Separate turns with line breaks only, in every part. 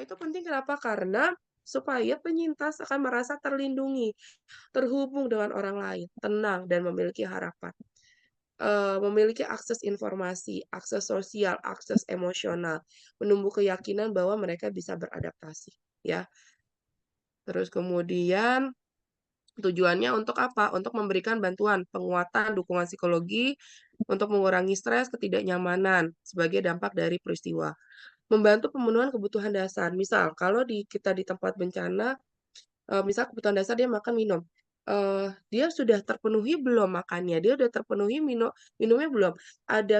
itu penting kenapa? Karena supaya penyintas akan merasa terlindungi, terhubung dengan orang lain, tenang, dan memiliki harapan. Memiliki akses informasi, akses sosial, akses emosional, menumbuh keyakinan bahwa mereka bisa beradaptasi, ya. Terus kemudian tujuannya untuk apa? Untuk memberikan bantuan, penguatan, dukungan psikologi, untuk mengurangi stres, ketidaknyamanan sebagai dampak dari peristiwa. Membantu pemenuhan kebutuhan dasar, misal kalau kita di tempat bencana, misal kebutuhan dasar dia makan, minum, dia sudah terpenuhi belum makannya? Dia udah terpenuhi minumnya belum?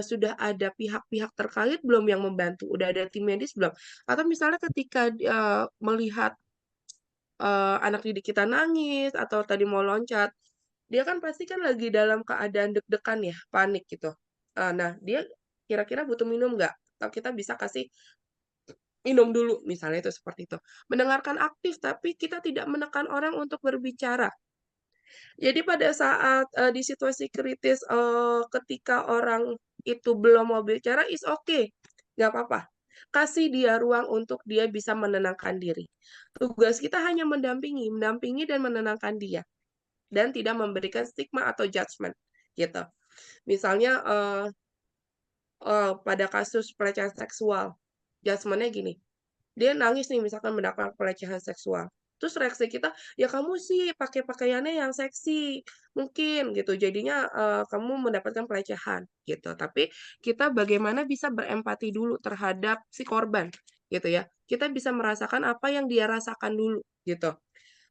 Sudah ada pihak-pihak terkait belum yang membantu? Udah ada tim medis belum? Atau misalnya ketika, melihat anak didik kita nangis atau tadi mau loncat, dia kan pasti kan lagi dalam keadaan deg-degan ya, panik gitu. Nah, dia kira-kira butuh minum nggak? Atau kita bisa kasih minum dulu, misalnya itu seperti itu. Mendengarkan aktif, tapi kita tidak menekan orang untuk berbicara. Jadi pada saat, di situasi kritis, ketika orang itu belum mau bicara, is okay, nggak apa-apa. Kasih dia ruang untuk dia bisa menenangkan diri. Tugas kita hanya mendampingi mendampingi dan menenangkan dia, dan tidak memberikan stigma atau judgement, gitu. Misalnya, pada kasus pelecehan seksual, judgement-nya gini, dia nangis nih misalkan mendapat pelecehan seksual. Terus reaksi kita, "Ya kamu sih pakai pakaiannya yang seksi, mungkin," gitu, "jadinya, kamu mendapatkan pelecehan," gitu. Tapi kita bagaimana bisa berempati dulu terhadap si korban, gitu ya. Kita bisa merasakan apa yang dia rasakan dulu, gitu.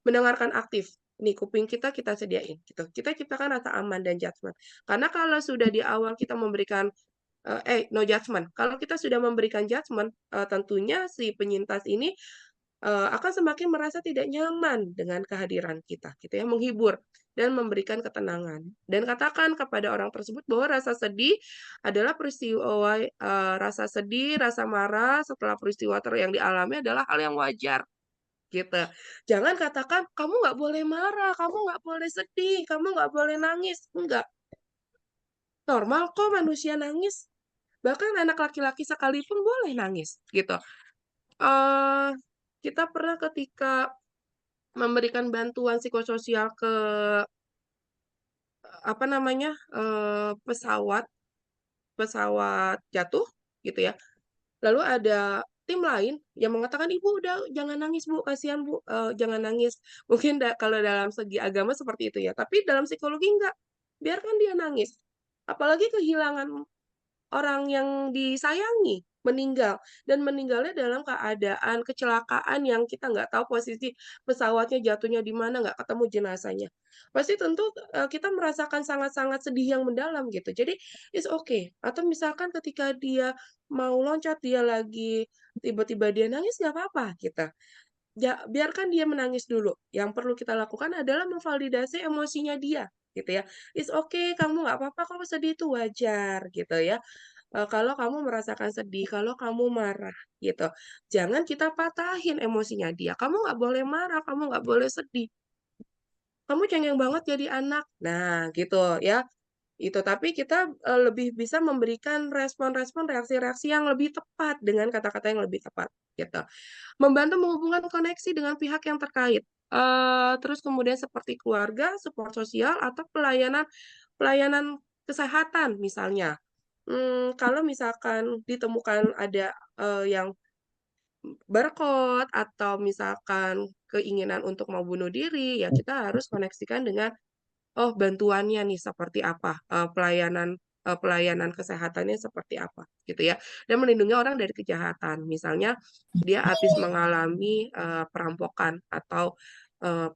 Mendengarkan aktif, nih kuping kita sediain, gitu. Kita ciptakan rasa aman dan judgement. Karena kalau sudah di awal kita memberikan no judgement. Kalau kita sudah memberikan judgement, tentunya si penyintas ini, akan semakin merasa tidak nyaman dengan kehadiran kita, gitu ya, menghibur dan memberikan ketenangan. Dan katakan kepada orang tersebut bahwa rasa sedih adalah peristiwa rasa sedih, rasa marah setelah peristiwa yang dialami adalah hal yang wajar, gitu. Jangan katakan, "Kamu nggak boleh marah, kamu nggak boleh sedih, kamu nggak boleh nangis." Enggak, normal kok manusia nangis. Bahkan anak laki-laki sekalipun boleh nangis, gitu. Eee, kita pernah ketika memberikan bantuan psikososial ke, apa namanya, pesawat pesawat jatuh, gitu ya, lalu ada tim lain yang mengatakan, "Ibu udah jangan nangis Bu, kasihan Bu, jangan nangis." Mungkin kalau dalam segi agama seperti itu ya, tapi dalam psikologi enggak, biarkan dia nangis. Apalagi kehilangan orang yang disayangi meninggal, dan meninggalnya dalam keadaan kecelakaan yang kita nggak tahu posisi pesawatnya jatuhnya di mana, nggak ketemu jenazahnya. Pasti tentu, kita merasakan sangat-sangat sedih yang mendalam gitu. Jadi, it's okay. Atau misalkan ketika dia mau loncat, dia lagi tiba-tiba dia nangis, nggak apa-apa kita. Biarkan dia menangis dulu, yang perlu kita lakukan adalah memvalidasi emosinya dia, gitu ya. "It's okay, kamu nggak apa-apa kok sedih, itu wajar," gitu ya. Kalau kamu merasakan sedih, kalau kamu marah, gitu. Jangan kita patahin emosinya dia, "Kamu nggak boleh marah, kamu nggak boleh sedih, kamu cengeng banget jadi anak." Nah, gitu ya. Itu, tapi kita, lebih bisa memberikan respon-respon, reaksi-reaksi yang lebih tepat dengan kata-kata yang lebih tepat, gitu. Membantu menghubungkan koneksi dengan pihak yang terkait, terus kemudian seperti keluarga, support sosial, atau pelayanan pelayanan kesehatan misalnya. Kalau misalkan ditemukan ada, yang berkot atau misalkan keinginan untuk mau bunuh diri, ya kita harus koneksikan dengan, oh bantuannya nih seperti apa, pelayanan kesehatannya seperti apa, gitu ya. Dan melindungi orang dari kejahatan, misalnya dia habis mengalami, perampokan atau,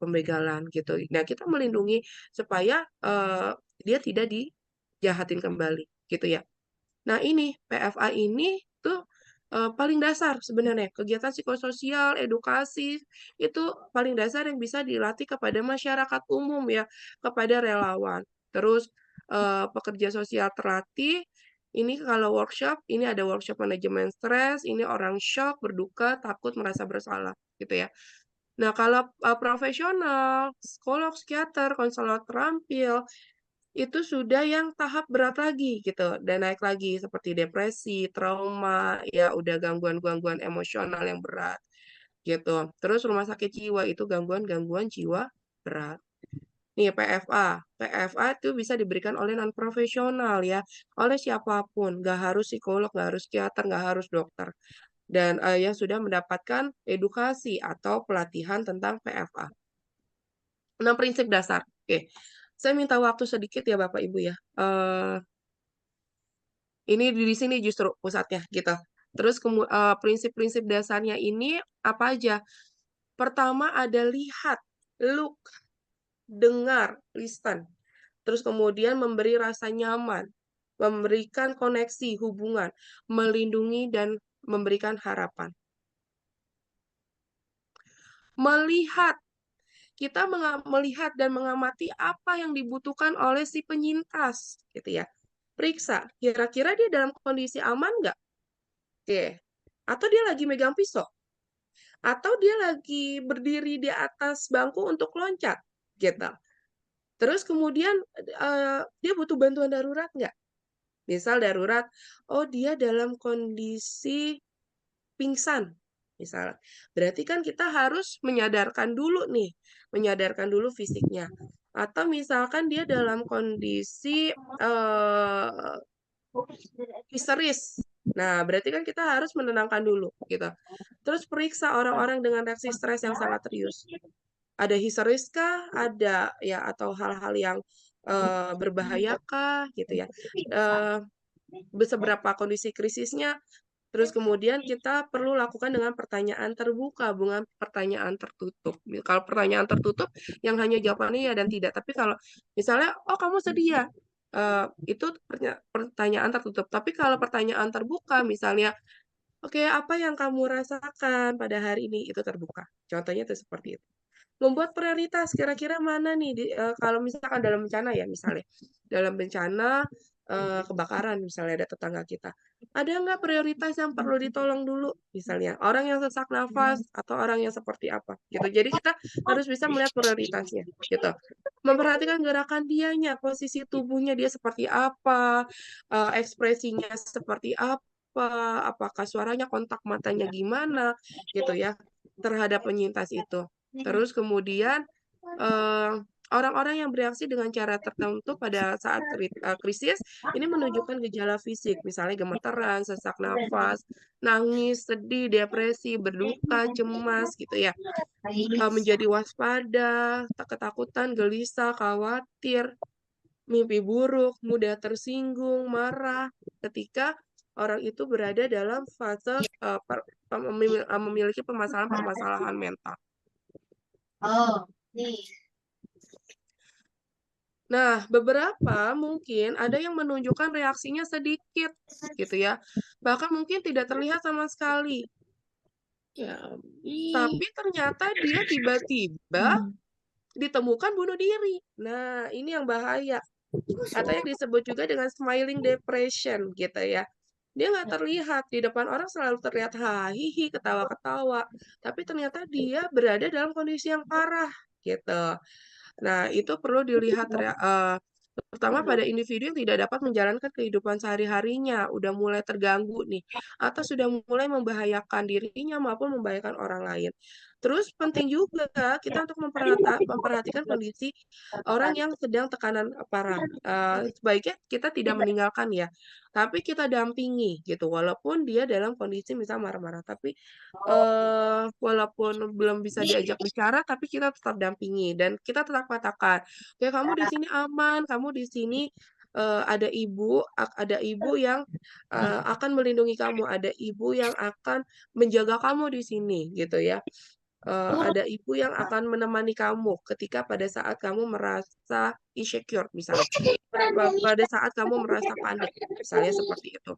pembegalan gitu. Nah kita melindungi supaya, dia tidak dijahatin kembali, gitu ya. Nah ini, PFA ini tuh, paling dasar sebenarnya, kegiatan psikososial, edukasi, itu paling dasar yang bisa dilatih kepada masyarakat umum ya, kepada relawan. Terus, pekerja sosial terlatih, ini kalau workshop, ini ada workshop manajemen stres, ini orang syok, berduka, takut, merasa bersalah, gitu ya. Nah kalau, profesional, psikolog, psikiater, konselor terampil, itu sudah yang tahap berat lagi gitu, dan naik lagi seperti depresi, trauma, ya udah gangguan-gangguan emosional yang berat. gitu. Terus rumah sakit jiwa itu gangguan-gangguan jiwa berat. Nih PFA. PFA itu bisa diberikan oleh non-profesional ya, oleh siapapun, nggak harus psikolog, nggak harus psikiater, nggak harus dokter. Dan yang sudah mendapatkan edukasi atau pelatihan tentang PFA. 6 prinsip dasar. Oke, saya minta waktu sedikit ya Bapak Ibu ya. Ini di sini justru pusatnya gitu. Terus prinsip-prinsip dasarnya ini apa aja? Pertama ada lihat, look, dengar, listen. Terus kemudian memberi rasa nyaman, memberikan koneksi hubungan, melindungi dan memberikan harapan. Melihat, kita melihat dan mengamati apa yang dibutuhkan oleh si penyintas, gitu ya. Periksa, kira-kira dia dalam kondisi aman nggak? Oke. Atau dia lagi megang pisau? Atau dia lagi berdiri di atas bangku untuk loncat? Gitu. Terus kemudian dia butuh bantuan darurat nggak? Misal darurat, oh dia dalam kondisi pingsan, misalnya. Berarti kan kita harus menyadarkan dulu nih, menyadarkan dulu fisiknya. Atau misalkan dia dalam kondisi histeris. Nah, berarti kan kita harus menenangkan dulu, gitu. Terus periksa orang-orang dengan reaksi stres yang sangat serius. Ada histeris kah? Ada ya atau hal-hal yang berbahaya kah gitu ya. Seberapa kondisi krisisnya. Terus kemudian kita perlu lakukan dengan pertanyaan terbuka, bukan pertanyaan tertutup. Kalau pertanyaan tertutup, yang hanya jawabannya ya dan tidak. Tapi kalau misalnya, oh kamu sedih ya, itu pertanyaan tertutup. Tapi kalau pertanyaan terbuka, misalnya, oke, apa yang kamu rasakan pada hari ini, itu terbuka. Contohnya itu seperti itu. Membuat prioritas, kira-kira mana nih, kalau misalkan dalam bencana ya, misalnya. Dalam bencana, kebakaran, misalnya ada tetangga kita. Ada nggak prioritas yang perlu ditolong dulu? Misalnya, orang yang sesak nafas, atau orang yang seperti apa, gitu. Jadi kita harus bisa melihat prioritasnya, gitu. Memperhatikan gerakan dianya, posisi tubuhnya dia seperti apa, ekspresinya seperti apa, apakah suaranya, kontak matanya gimana, gitu ya, terhadap penyintas itu. Terus kemudian orang-orang yang bereaksi dengan cara tertentu pada saat krisis ini menunjukkan gejala fisik, misalnya gemeteran, sesak nafas, nangis, sedih, depresi, berduka, cemas, gitu ya. Menjadi waspada, ketakutan, gelisah, khawatir, mimpi buruk, mudah tersinggung, marah, ketika orang itu berada dalam fase memiliki permasalahan-permasalahan mental.
Oh, nih.
Nah, beberapa mungkin ada yang menunjukkan reaksinya sedikit, gitu ya. Bahkan mungkin tidak terlihat sama sekali. Ya, tapi ternyata dia tiba-tiba ditemukan bunuh diri. Nah, ini yang bahaya. Atau yang disebut juga dengan smiling depression, gitu ya. Dia nggak terlihat, di depan orang selalu terlihat hahihi, ketawa-ketawa. Tapi ternyata dia berada dalam kondisi yang parah, gitu. Nah, itu perlu dilihat terutama pada individu yang tidak dapat menjalankan kehidupan sehari-harinya, udah mulai terganggu nih, atau sudah mulai membahayakan dirinya maupun membahayakan orang lain. Terus penting juga kita untuk memperhatikan kondisi orang yang sedang tekanan parah. Sebaiknya kita tidak meninggalkan ya, tapi kita dampingi gitu, walaupun dia dalam kondisi misal marah-marah. Tapi walaupun belum bisa diajak bicara, tapi kita tetap dampingi dan kita tetap katakan, "Oke, kamu di sini aman, kamu di sini, ada ibu yang, akan melindungi kamu, ada ibu yang akan menjaga kamu di sini," gitu ya. Ada ibu yang akan menemani kamu ketika pada saat kamu merasa insecure misalnya, pada saat kamu merasa panik, misalnya seperti itu.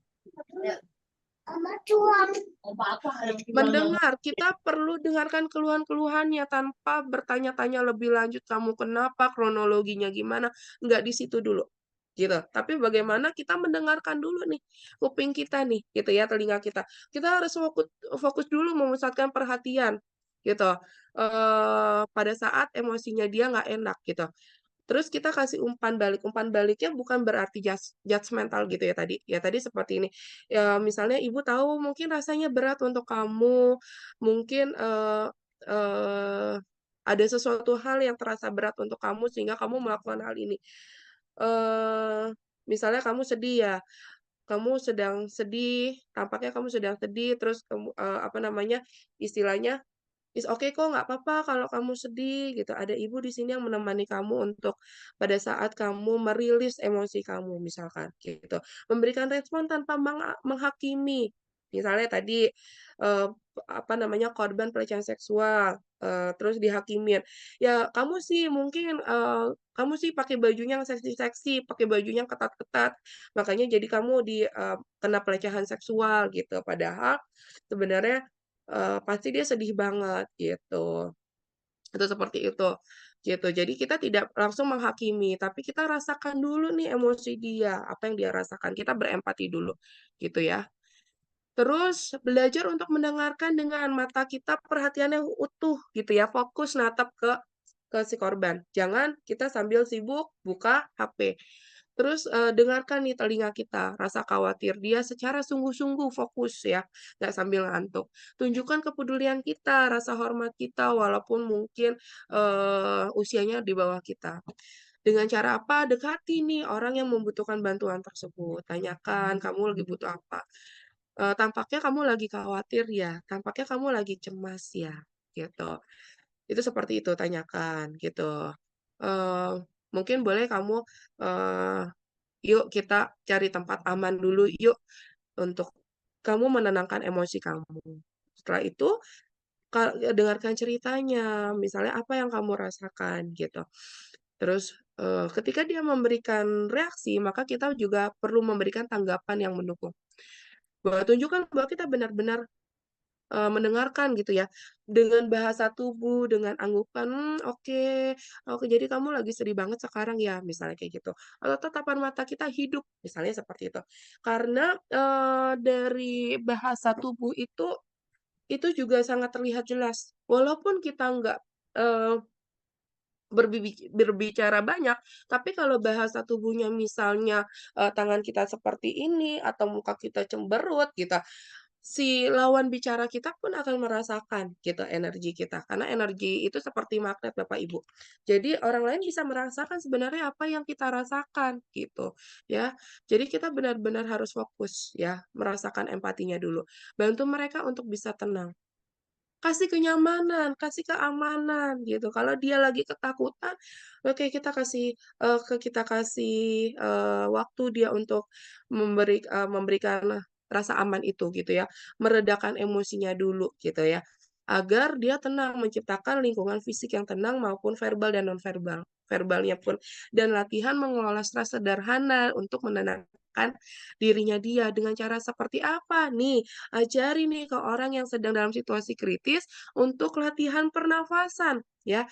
Mendengar, kita perlu dengarkan keluhan-keluhannya tanpa bertanya-tanya lebih lanjut, "Kamu kenapa? Kronologinya gimana?" Nggak di situ dulu, gitu. Tapi bagaimana kita mendengarkan dulu nih, kuping kita nih, gitu ya, telinga kita. Kita harus fokus dulu memusatkan perhatian, gitu, pada saat emosinya dia nggak enak, gitu. Terus kita kasih umpan baliknya bukan berarti judgemental gitu ya tadi. Ya tadi seperti ini, ya misalnya ibu tahu mungkin rasanya berat untuk kamu, mungkin, eee, ada sesuatu hal yang terasa berat untuk kamu sehingga kamu melakukan hal ini. Misalnya kamu sedih ya, kamu sedang sedih, tampaknya kamu sedang sedih, terus apa namanya, istilahnya, "It's okay kok, nggak apa-apa kalau kamu sedih," gitu. "Ada ibu di sini yang menemani kamu untuk pada saat kamu merilis emosi kamu," misalkan, gitu. Memberikan respon tanpa menghakimi. Misalnya tadi, apa namanya, korban pelecehan seksual, terus dihakimin, "Ya kamu sih mungkin, kamu sih pakai bajunya yang seksi-seksi, pakai bajunya yang ketat-ketat, makanya jadi kamu kena pelecehan seksual," gitu. Padahal sebenarnya pasti dia sedih banget gitu. Itu seperti itu, gitu. Jadi kita tidak langsung menghakimi, tapi kita rasakan dulu nih emosi dia, apa yang dia rasakan, kita berempati dulu, gitu ya. Terus belajar untuk mendengarkan dengan mata kita perhatiannya utuh gitu ya, fokus natap ke si korban. Jangan kita sambil sibuk buka HP. Terus, dengarkan nih telinga kita, rasa khawatir dia secara sungguh-sungguh fokus ya, nggak sambil ngantuk. Tunjukkan kepedulian kita, rasa hormat kita walaupun mungkin, usianya di bawah kita. Dengan cara apa? Dekati nih orang yang membutuhkan bantuan tersebut, tanyakan, "Kamu lagi butuh apa?" "Tampaknya kamu lagi khawatir ya? Tampaknya kamu lagi cemas ya?" Gitu. Itu seperti itu, tanyakan gitu. Eee, Mungkin boleh kamu, eee, "Yuk kita cari tempat aman dulu yuk, untuk kamu menenangkan emosi kamu." Setelah itu, dengarkan ceritanya, misalnya apa yang kamu rasakan gitu. Terus, ketika dia memberikan reaksi, maka kita juga perlu memberikan tanggapan yang mendukung. Bahwa tunjukkan bahwa kita benar-benar mendengarkan gitu ya, dengan bahasa tubuh, dengan anggukan, oke oke, jadi kamu lagi sedih banget sekarang ya?" Misalnya kayak gitu. Atau tatapan mata kita hidup, misalnya seperti itu. Karena, dari bahasa tubuh itu juga sangat terlihat jelas. Walaupun kita nggak, eee, berbicara banyak, tapi kalau bahasa tubuhnya misalnya, tangan kita seperti ini atau muka kita cemberut gitu, si lawan bicara kita pun akan merasakan gitu energi kita, karena energi itu seperti magnet Bapak Ibu. Jadi orang lain bisa merasakan sebenarnya apa yang kita rasakan gitu ya. Jadi kita benar-benar harus fokus ya, merasakan empatinya dulu. Bantu mereka untuk bisa tenang. Kasih kenyamanan, kasih keamanan gitu. Kalau dia lagi ketakutan, oke kita kasih, waktu dia untuk memberikan rasa aman itu gitu ya, meredakan emosinya dulu gitu ya, agar dia tenang, menciptakan lingkungan fisik yang tenang maupun verbal dan nonverbal, verbalnya pun. Dan latihan mengelola stres sederhana untuk menenangkan dirinya dia dengan cara seperti apa? Nih, ajari nih ke orang yang sedang dalam situasi kritis untuk latihan pernafasan ya.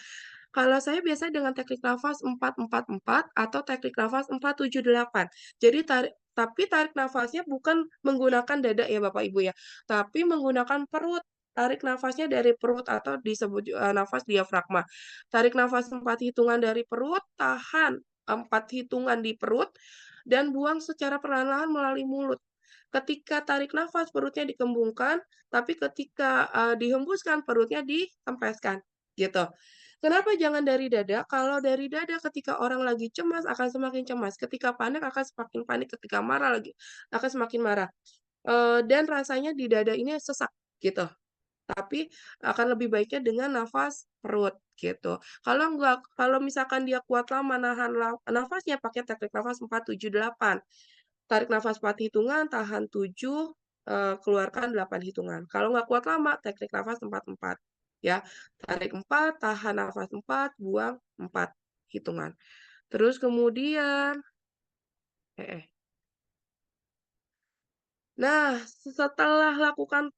Kalau saya biasanya dengan teknik nafas 4-4-4 atau teknik nafas 4-7-8. Jadi tarik nafasnya bukan menggunakan dada ya Bapak Ibu ya, tapi menggunakan perut. Tarik nafasnya dari perut atau disebut nafas diafragma. Tarik nafas 4 hitungan dari perut, tahan 4 hitungan di perut, dan buang secara perlahan-lahan melalui mulut. Ketika tarik nafas perutnya dikembungkan, tapi ketika, dihembuskan perutnya dikempeskan, gitu. Kenapa jangan dari dada? Kalau dari dada ketika orang lagi cemas akan semakin cemas, ketika panik akan semakin panik, ketika marah lagi akan semakin marah. Dan rasanya di dada ini sesak, gitu. Tapi akan lebih baiknya dengan nafas perut, gitu. Kalau misalkan dia kuat lama nahan nafasnya pakai teknik nafas 4-7-8. Tarik nafas 4 hitungan, tahan 7, keluarkan 8 hitungan. Kalau nggak kuat lama, teknik nafas 4-4, ya. Tarik 4, tahan nafas 4, buang 4 hitungan. Terus kemudian nah, setelah lakukan,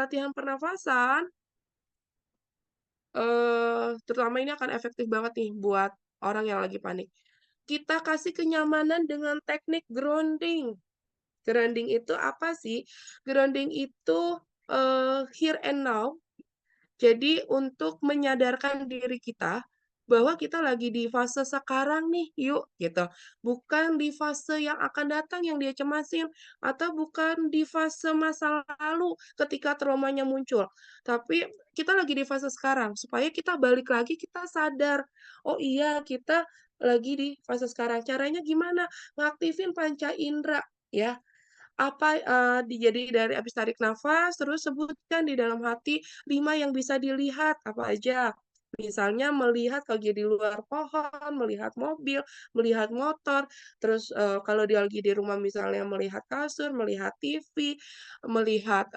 latihan pernafasan, terutama ini akan efektif banget nih buat orang yang lagi panik. Kita kasih kenyamanan dengan teknik grounding. Grounding itu apa sih? Grounding itu, here and now. Jadi untuk menyadarkan diri kita bahwa kita lagi di fase sekarang nih, yuk, gitu. Bukan di fase yang akan datang yang dia cemasin, atau bukan di fase masa lalu ketika traumanya muncul. Tapi kita lagi di fase sekarang, supaya kita balik lagi kita sadar, "Oh iya, kita lagi di fase sekarang." Caranya gimana? Ngaktifin panca indera, ya. Jadi dari habis tarik nafas, terus sebutkan di dalam hati 5 yang bisa dilihat, apa aja. Misalnya melihat kalau dia di luar pohon, melihat mobil, melihat motor, terus, kalau dia lagi di rumah misalnya melihat kasur, melihat TV, melihat,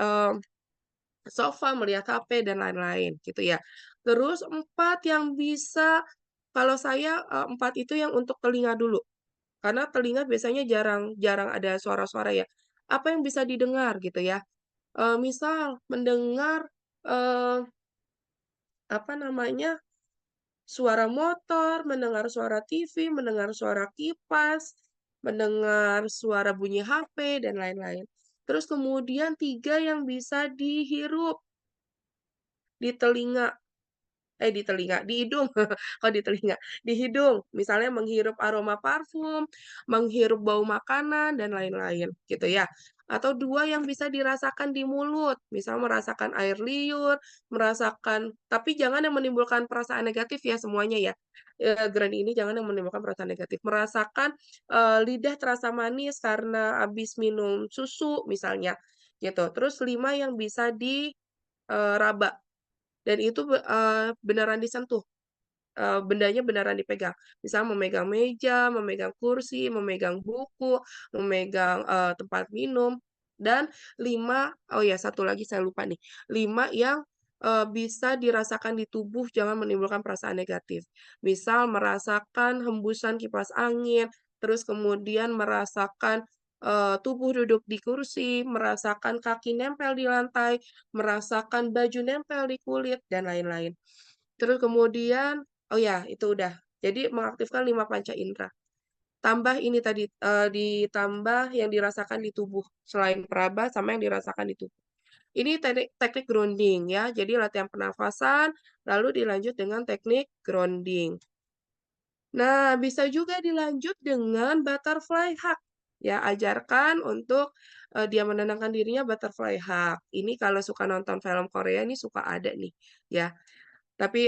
sofa, melihat HP, dan lain-lain, gitu ya. Terus 4 yang bisa kalau saya, 4 itu yang untuk telinga dulu. Karena telinga biasanya jarang jarang ada suara-suara ya. Apa yang bisa didengar gitu ya, misal mendengar, eee, apa namanya, suara motor, mendengar suara TV, mendengar suara kipas, mendengar suara bunyi HP, dan lain-lain. Terus kemudian 3 yang bisa dihirup di telinga. Di telinga, di hidung, kok di telinga, di hidung, misalnya menghirup aroma parfum, menghirup bau makanan, dan lain-lain, gitu ya. Atau 2 yang bisa dirasakan di mulut, misal merasakan air liur, merasakan tapi jangan yang menimbulkan perasaan negatif ya semuanya ya. Grand ini jangan yang menimbulkan perasaan negatif. Merasakan, lidah terasa manis karena habis minum susu misalnya, gitu. Terus 5 yang bisa raba. Dan itu beneran disentuh, bendanya beneran dipegang. Misal memegang meja, memegang kursi, memegang buku, memegang, tempat minum, dan 5 oh ya satu lagi saya lupa nih, 5 yang, bisa dirasakan di tubuh jangan menimbulkan perasaan negatif. Misal merasakan hembusan kipas angin, terus kemudian merasakan, tubuh duduk di kursi, merasakan kaki nempel di lantai, merasakan baju nempel di kulit, dan lain-lain. Terus kemudian oh ya, itu udah. Jadi mengaktifkan 5 panca indera. Tambah ini tadi, ditambah yang dirasakan di tubuh, selain peraba sama yang dirasakan di tubuh. Ini teknik teknik grounding ya, jadi latihan pernafasan, lalu dilanjut dengan teknik grounding. Nah, bisa juga dilanjut dengan butterfly hug. Ya, ajarkan untuk, dia menenangkan dirinya butterfly hug. Ini kalau suka nonton film Korea ini suka ada nih, ya. Tapi,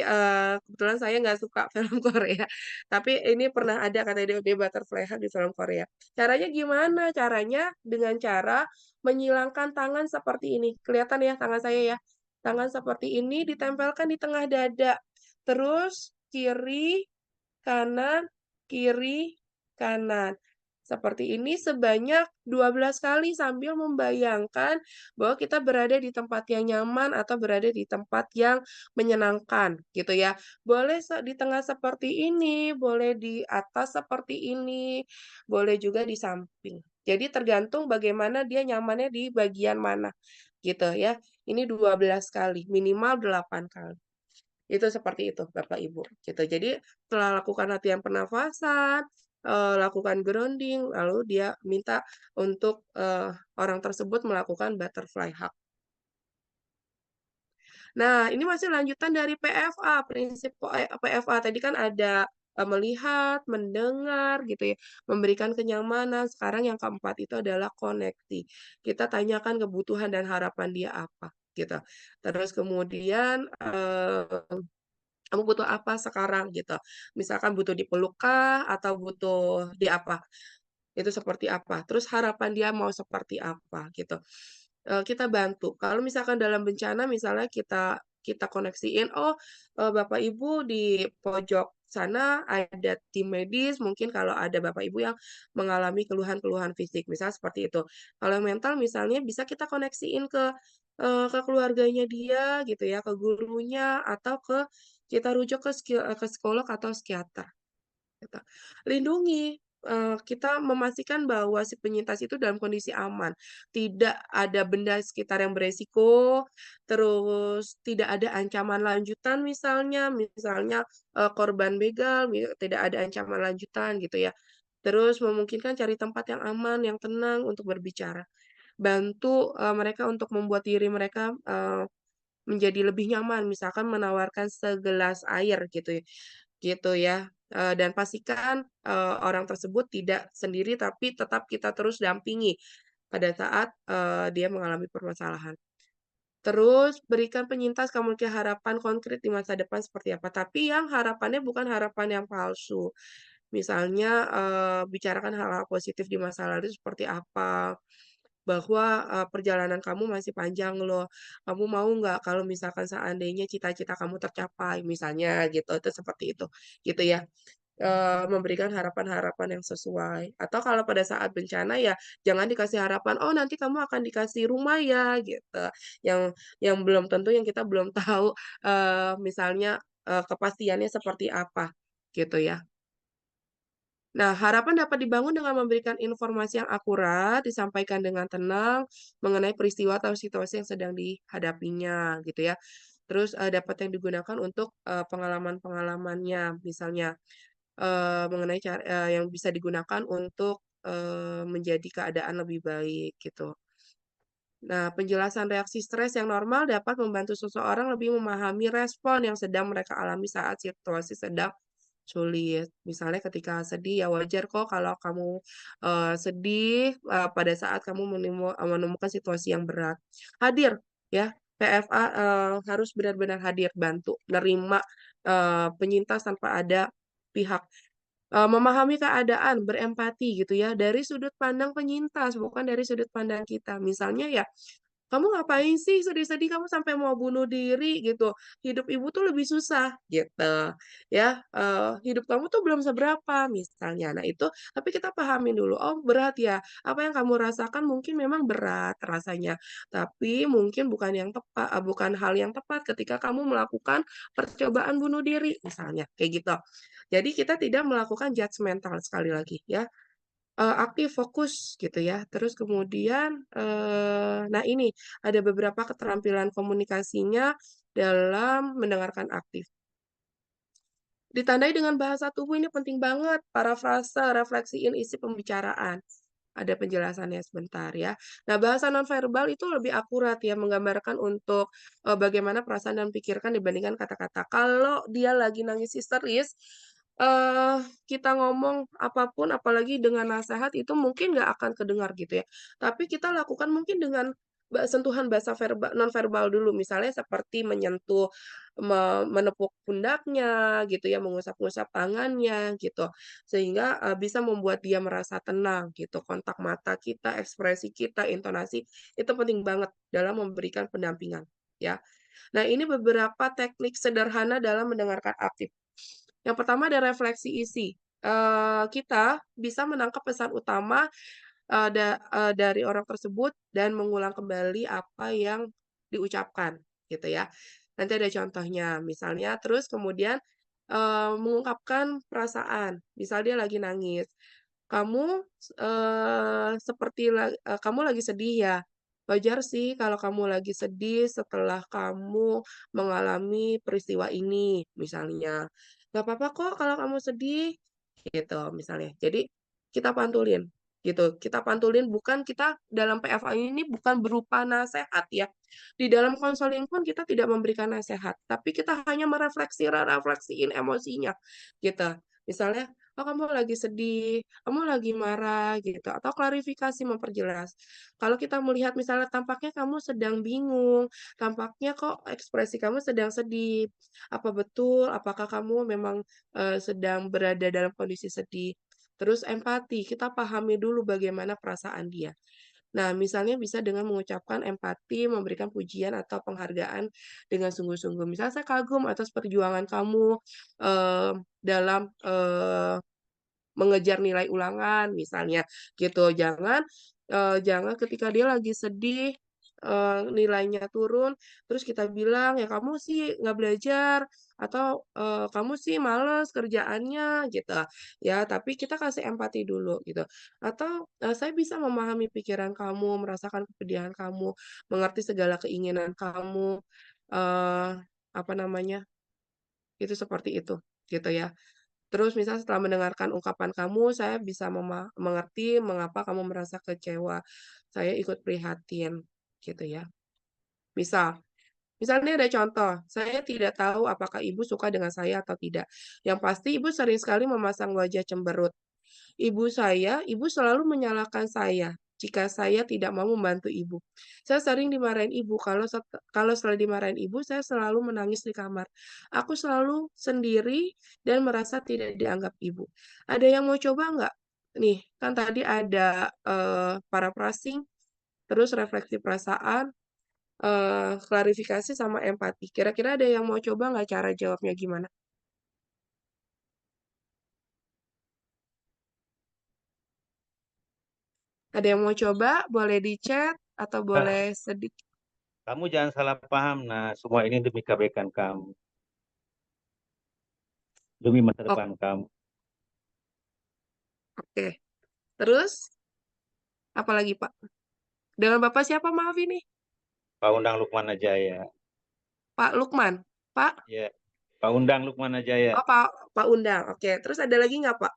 kebetulan saya nggak suka film Korea, tapi ini pernah ada katanya dia butterfly hug di film Korea. Caranya gimana? Caranya dengan cara menyilangkan tangan seperti ini. Kelihatan ya tangan saya ya? Tangan seperti ini ditempelkan di tengah dada, terus kiri, kanan, kiri, kanan. Seperti ini sebanyak 12 kali sambil membayangkan bahwa kita berada di tempat yang nyaman atau berada di tempat yang menyenangkan, gitu ya. Boleh di tengah seperti ini, boleh di atas seperti ini, boleh juga di samping. Jadi tergantung bagaimana dia nyamannya di bagian mana, gitu ya. Ini 12 kali, minimal 8 kali. Itu seperti itu, Bapak, Ibu, gitu. Jadi setelah lakukan latihan pernafasan, lakukan grounding, lalu dia minta untuk, orang tersebut melakukan butterfly hug. Nah, ini masih lanjutan dari PFA, prinsip PFA. Tadi kan ada, melihat, mendengar, gitu ya, memberikan kenyamanan. Sekarang yang keempat itu adalah koneksi. Kita tanyakan kebutuhan dan harapan dia apa, gitu. Terus kemudian, kamu butuh apa sekarang gitu. Misalkan butuh dipeluk kah atau butuh di apa, itu seperti apa, terus harapan dia mau seperti apa gitu. Kita bantu. Kalau misalkan dalam bencana misalnya kita kita koneksiin, "Oh, Bapak Ibu di pojok sana ada tim medis," mungkin kalau ada Bapak Ibu yang mengalami keluhan-keluhan fisik, misal seperti itu. Kalau mental misalnya bisa kita koneksiin ke keluarganya dia gitu ya, ke gurunya, atau kita rujuk ke psikolog atau psikiater, gitu. Lindungi, kita memastikan bahwa si penyintas itu dalam kondisi aman, tidak ada benda sekitar yang beresiko, terus tidak ada ancaman lanjutan misalnya, korban begal, tidak ada ancaman lanjutan gitu ya. Terus memungkinkan cari tempat yang aman, yang tenang untuk berbicara. Bantu, mereka untuk membuat diri mereka, menjadi lebih nyaman, misalkan menawarkan segelas air gitu ya. gitu ya. Dan pastikan, orang tersebut tidak sendiri tapi tetap kita terus dampingi pada saat, dia mengalami permasalahan. Terus berikan penyintas komunikasi harapan konkret di masa depan seperti apa, tapi yang harapannya bukan harapan yang palsu. Misalnya, bicarakan hal-hal positif di masa lalu seperti apa, bahwa, perjalanan kamu masih panjang loh, kamu mau nggak kalau misalkan seandainya cita-cita kamu tercapai, misalnya gitu, itu seperti itu, gitu ya. Memberikan harapan-harapan yang sesuai. Atau kalau pada saat bencana ya jangan dikasih harapan, "Oh nanti kamu akan dikasih rumah ya," gitu. Yang belum tentu yang kita belum tahu, misalnya, kepastiannya seperti apa, gitu ya. Nah, harapan dapat dibangun dengan memberikan informasi yang akurat, disampaikan dengan tenang mengenai peristiwa atau situasi yang sedang dihadapinya, gitu ya. Terus, dapat yang digunakan untuk, pengalaman-pengalamannya, misalnya mengenai yang bisa digunakan untuk, menjadi keadaan lebih baik gitu. Nah, penjelasan reaksi stres yang normal dapat membantu seseorang lebih memahami respon yang sedang mereka alami saat situasi sedang sulit. Misalnya ketika sedih, ya wajar kok kalau kamu, sedih, pada saat kamu menemukan situasi yang berat. Hadir ya, PFA, harus benar-benar hadir, bantu, nerima, penyintas tanpa ada pihak. Memahami keadaan, berempati gitu ya, dari sudut pandang penyintas, bukan dari sudut pandang kita. Misalnya ya, "Kamu ngapain sih sedih-sedih, kamu sampai mau bunuh diri?" Gitu. "Hidup ibu tuh lebih susah," gitu, ya, "Hidup kamu tuh belum seberapa," misalnya. Nah itu, tapi kita pahamin dulu, "Oh berat ya, apa yang kamu rasakan mungkin memang berat rasanya, tapi mungkin bukan hal yang tepat ketika kamu melakukan percobaan bunuh diri," misalnya, kayak gitu. Jadi kita tidak melakukan judgemental sekali lagi ya, aktif, fokus gitu ya. Terus kemudian, nah ini, ada beberapa keterampilan komunikasinya dalam mendengarkan aktif. Ditandai dengan bahasa tubuh ini penting banget, parafrase, refleksiin isi pembicaraan. Ada penjelasannya sebentar ya. Nah, bahasa nonverbal itu lebih akurat ya, menggambarkan untuk, bagaimana perasaan dan pikirkan dibandingkan kata-kata. Kalau dia lagi nangis histeris, kita ngomong apapun apalagi dengan nasehat itu mungkin nggak akan kedengar gitu ya. Tapi kita lakukan mungkin dengan sentuhan bahasa nonverbal dulu, misalnya seperti menyentuh, menepuk pundaknya gitu ya, mengusap-ngusap tangannya gitu. Sehingga, bisa membuat dia merasa tenang gitu, kontak mata kita, ekspresi kita, intonasi, itu penting banget dalam memberikan pendampingan, ya. Nah, ini beberapa teknik sederhana dalam mendengarkan aktif. Yang pertama ada refleksi isi, kita bisa menangkap pesan utama, dari orang tersebut dan mengulang kembali apa yang diucapkan, gitu ya. Nanti ada contohnya, misalnya terus kemudian, mengungkapkan perasaan, misal dia lagi nangis, "Kamu, kamu lagi sedih ya? Wajar sih kalau kamu lagi sedih setelah kamu mengalami peristiwa ini," misalnya. "Nggak apa-apa kok kalau kamu sedih," gitu misalnya. Jadi kita pantulin, gitu. Kita pantulin bukan kita dalam PFA ini bukan berupa nasehat ya. Di dalam konseling pun kita tidak memberikan nasehat, tapi kita hanya refleksiin emosinya, gitu. Misalnya, "Oh kamu lagi sedih, kamu lagi marah," gitu, atau klarifikasi memperjelas. Kalau kita melihat misalnya tampaknya kamu sedang bingung, tampaknya kok ekspresi kamu sedang sedih, apa betul, apakah kamu memang, sedang berada dalam kondisi sedih? Terus empati, kita pahami dulu bagaimana perasaan dia. Nah, misalnya bisa dengan mengucapkan empati, memberikan pujian atau penghargaan dengan sungguh-sungguh. Misalnya, "Saya kagum atas perjuangan kamu, dalam, mengejar nilai ulangan," misalnya gitu. Jangan ketika dia lagi sedih, nilainya turun, terus kita bilang, "Ya kamu sih nggak belajar," atau, "Kamu sih males kerjaannya," gitu, ya. Tapi kita kasih empati dulu gitu. Atau, "Saya bisa memahami pikiran kamu, merasakan kepedihan kamu, mengerti segala keinginan kamu," eee, apa namanya, itu seperti itu, gitu ya. Terus misal setelah mendengarkan ungkapan kamu, saya bisa mengerti mengapa kamu merasa kecewa. Saya ikut prihatin, gitu ya. Misal Misalnya ada contoh, saya tidak tahu apakah ibu suka dengan saya atau tidak. Yang pasti ibu sering sekali memasang wajah cemberut. Ibu selalu menyalahkan saya jika saya tidak mau membantu ibu. Saya sering dimarahin ibu, kalau setelah dimarahin ibu, saya selalu menangis di kamar. Aku selalu sendiri dan merasa tidak dianggap ibu. Ada yang mau coba nggak? Nih, kan tadi ada, paraphrasing, terus refleksi perasaan, klarifikasi sama empati. Kira-kira ada yang mau coba nggak cara jawabnya gimana? Ada yang mau coba? Boleh di chat atau boleh
Ah,
sedikit.
kamu jangan salah paham. Nah, semua ini demi kebaikan kamu, demi masa depan kamu.
Oke. Terus, apalagi Pak? Dengan Bapak siapa maaf ini?
Pak Undang Lukman aja ya.
Pak Lukman? Pak?
Ya, Pak Undang Lukman aja ya.
Oh, Pak Undang. Oke. Terus ada lagi nggak Pak?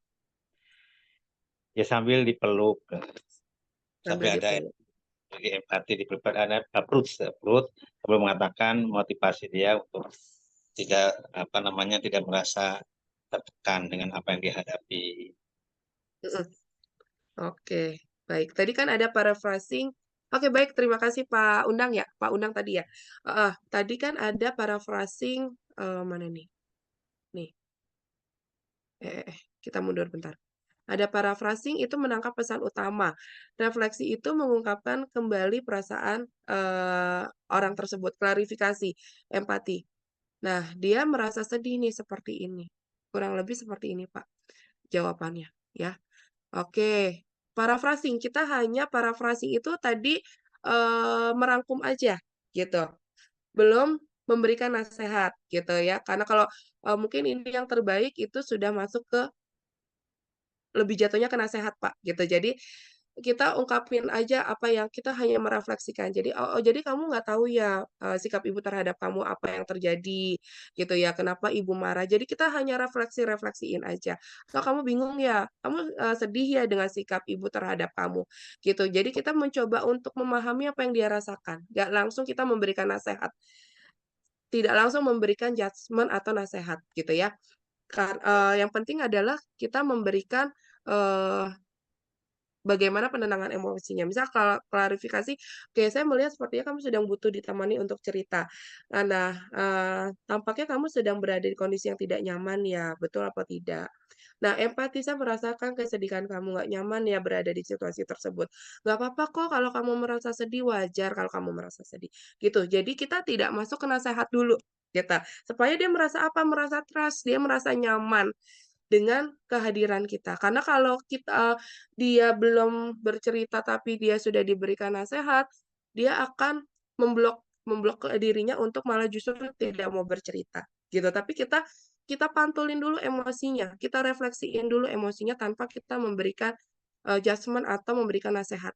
Ya sambil dipeluk, sampai
Sambil
ada
dipeluk.
bagi empati dipeluk, ada approach sambil mengatakan motivasi dia untuk tidak apa namanya tidak merasa tertekan dengan apa yang dihadapi.
Mm-mm. Oke. Baik. Tadi kan ada paraphrasing. Oke, baik. Terima kasih Pak Undang ya. Pak Undang tadi ya. Tadi kan ada paraphrasing. Mana nih? Nih. Kita mundur bentar. Ada paraphrasing itu menangkap pesan utama. Refleksi itu mengungkapkan kembali perasaan orang tersebut. Klarifikasi, empati. Nah, dia merasa sedih nih seperti ini. Kurang lebih seperti ini, Pak, jawabannya, ya. Oke, paraphrasing. Kita hanya paraphrasing itu tadi merangkum aja, gitu. Belum memberikan nasihat, gitu ya. Karena kalau mungkin ini yang terbaik itu sudah masuk ke lebih jatuhnya ke nasehat, Pak, gitu. Jadi, kita ungkapin aja apa yang kita hanya merefleksikan. Jadi, "Oh oh, jadi kamu nggak tahu ya, sikap ibu terhadap kamu apa yang terjadi," gitu ya, "kenapa ibu marah." Jadi kita hanya refleksiin aja. "Atau kamu bingung ya? Kamu, sedih ya dengan sikap ibu terhadap kamu?" Gitu. Jadi kita mencoba untuk memahami apa yang dia rasakan, nggak langsung kita memberikan nasehat, tidak langsung memberikan judgement atau nasehat, gitu ya. Yang penting adalah kita memberikan, eee, bagaimana penenangan emosinya. Misal kalau klarifikasi, "Oke, saya melihat sepertinya kamu sedang butuh ditemani untuk cerita. Nah, tampaknya kamu sedang berada di kondisi yang tidak nyaman ya, betul apa tidak? Nah, empati saya merasakan kesedihan kamu, nggak nyaman ya berada di situasi tersebut. Nggak apa-apa kok kalau kamu merasa sedih, wajar kalau kamu merasa sedih." Gitu. Jadi kita tidak masuk ke nasehat dulu, gitu. Supaya dia merasa apa? Merasa trust, dia merasa nyaman dengan kehadiran kita. Karena kalau dia belum bercerita tapi dia sudah diberikan nasehat, dia akan memblok memblok dirinya untuk malah justru tidak mau bercerita, gitu. Tapi kita kita pantulin dulu emosinya, kita refleksiin dulu emosinya tanpa kita memberikan, judgement atau memberikan nasehat,